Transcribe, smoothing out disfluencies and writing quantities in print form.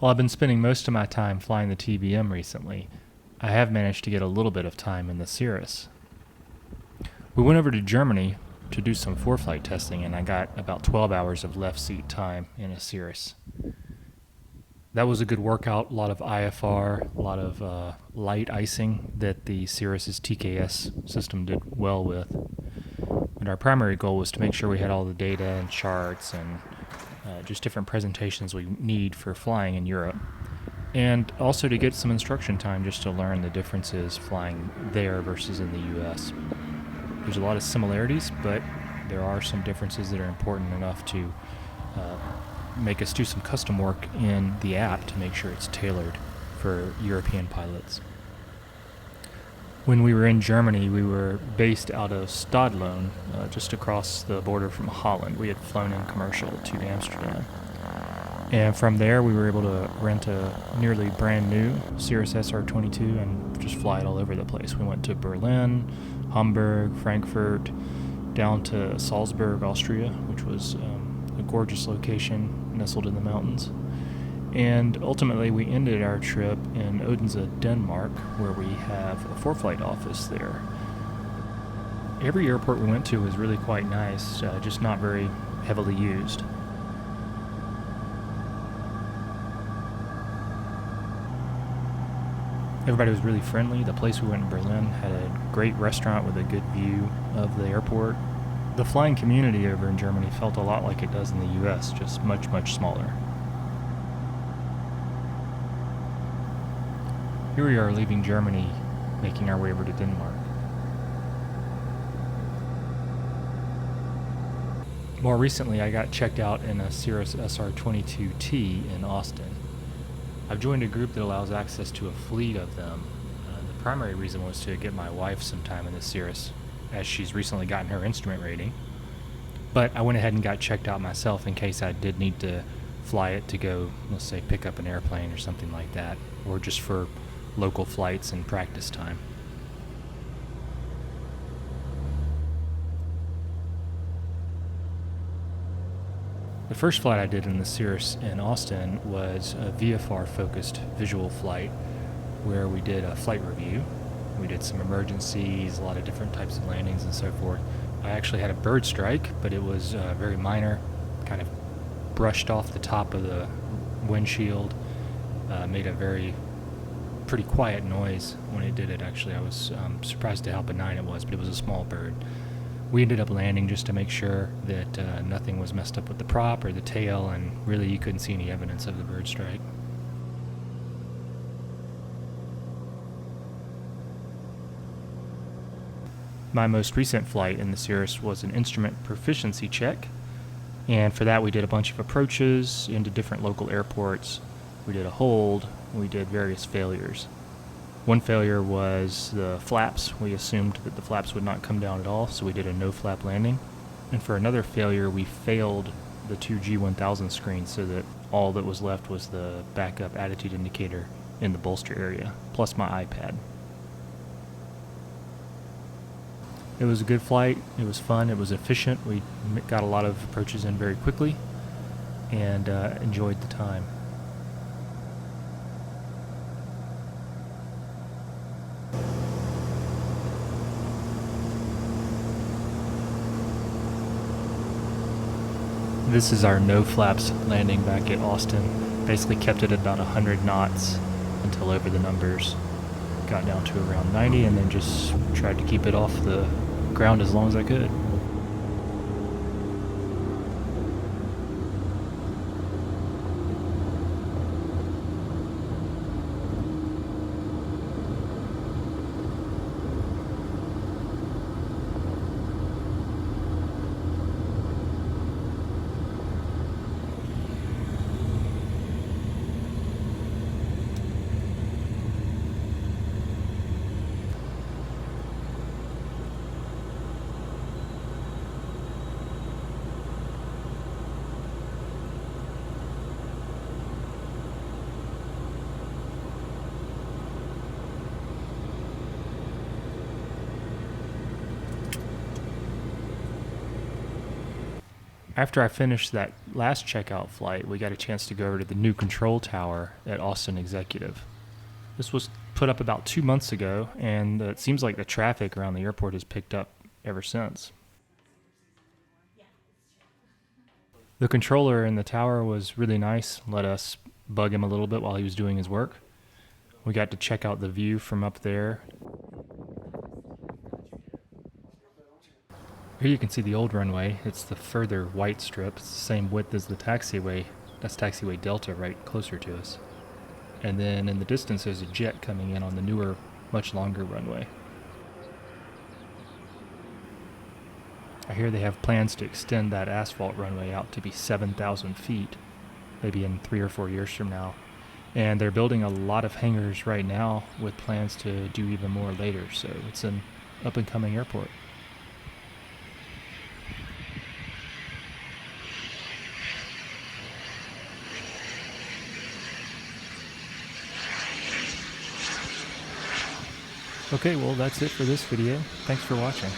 While I've been spending most of my time flying the TBM recently, I have managed to get a little bit of time in the Cirrus. We went over to Germany to do some flight testing, and I got about 12 hours of left seat time in a Cirrus. That was a good workout, a lot of IFR, a lot of light icing that the Cirrus's TKS system did well with. But our primary goal was to make sure we had all the data and charts and just different presentations we need for flying in Europe. And also to get some instruction time just to learn the differences flying there versus in the US. There's a lot of similarities, but there are some differences that are important enough to make us do some custom work in the app to make sure it's tailored for European pilots. When we were in Germany, we were based out of Stadloon, just across the border from Holland. We had flown in commercial to Amsterdam. And from there, we were able to rent a nearly brand new Cirrus SR22 and just fly it all over the place. We went to Berlin, Hamburg, Frankfurt, down to Salzburg, Austria, which was a gorgeous location nestled in the mountains. And ultimately, we ended our trip in Odense, Denmark, where we have a ForeFlight office there. Every airport we went to was really quite nice, just not very heavily used. Everybody was really friendly. The place we went in Berlin had a great restaurant with a good view of the airport. The flying community over in Germany felt a lot like it does in the US, just much, much smaller. Here we are leaving Germany, making our way over to Denmark. More recently, I got checked out in a Cirrus SR22T in Austin. I've joined a group that allows access to a fleet of them. The primary reason was to get my wife some time in the Cirrus, as she's recently gotten her instrument rating. But I went ahead and got checked out myself in case I did need to fly it to go, let's say, pick up an airplane or something like that, or just for local flights and practice time. The first flight I did in the Cirrus in Austin was a VFR-focused visual flight where we did a flight review. We did some emergencies, a lot of different types of landings and so forth. I actually had a bird strike, but it was very minor, kind of brushed off the top of the windshield, made a pretty quiet noise when it did it. Actually, I was surprised at how benign it was, but it was a small bird. We ended up landing just to make sure that nothing was messed up with the prop or the tail, and really you couldn't see any evidence of the bird strike. My most recent flight in the Cirrus was an instrument proficiency check, and for that we did a bunch of approaches into different local airports. We did a hold, we did various failures. One failure was the flaps. We assumed that the flaps would not come down at all, so we did a no-flap landing. And for another failure, we failed the two G1000 screens so that all that was left was the backup attitude indicator in the bolster area, plus my iPad. It was a good flight, it was fun, it was efficient. We got a lot of approaches in very quickly and enjoyed the time. This is our no flaps landing back at Austin. Basically kept it at about 100 knots until over the numbers. Got down to around 90 and then just tried to keep it off the ground as long as I could. After I finished that last checkout flight, we got a chance to go over to the new control tower at Austin Executive. This was put up about 2 months ago, and it seems like the traffic around the airport has picked up ever since. The controller in the tower was really nice, let us bug him a little bit while he was doing his work. We got to check out the view from up there. Here you can see the old runway. It's the further white strip. It's the same width as the taxiway. That's taxiway Delta right closer to us. And then in the distance there's a jet coming in on the newer, much longer runway. I hear they have plans to extend that asphalt runway out to be 7,000 feet, maybe in 3 or 4 years from now. And they're building a lot of hangars right now with plans to do even more later, so it's an up-and-coming airport. Okay, well that's it for this video. Thanks for watching.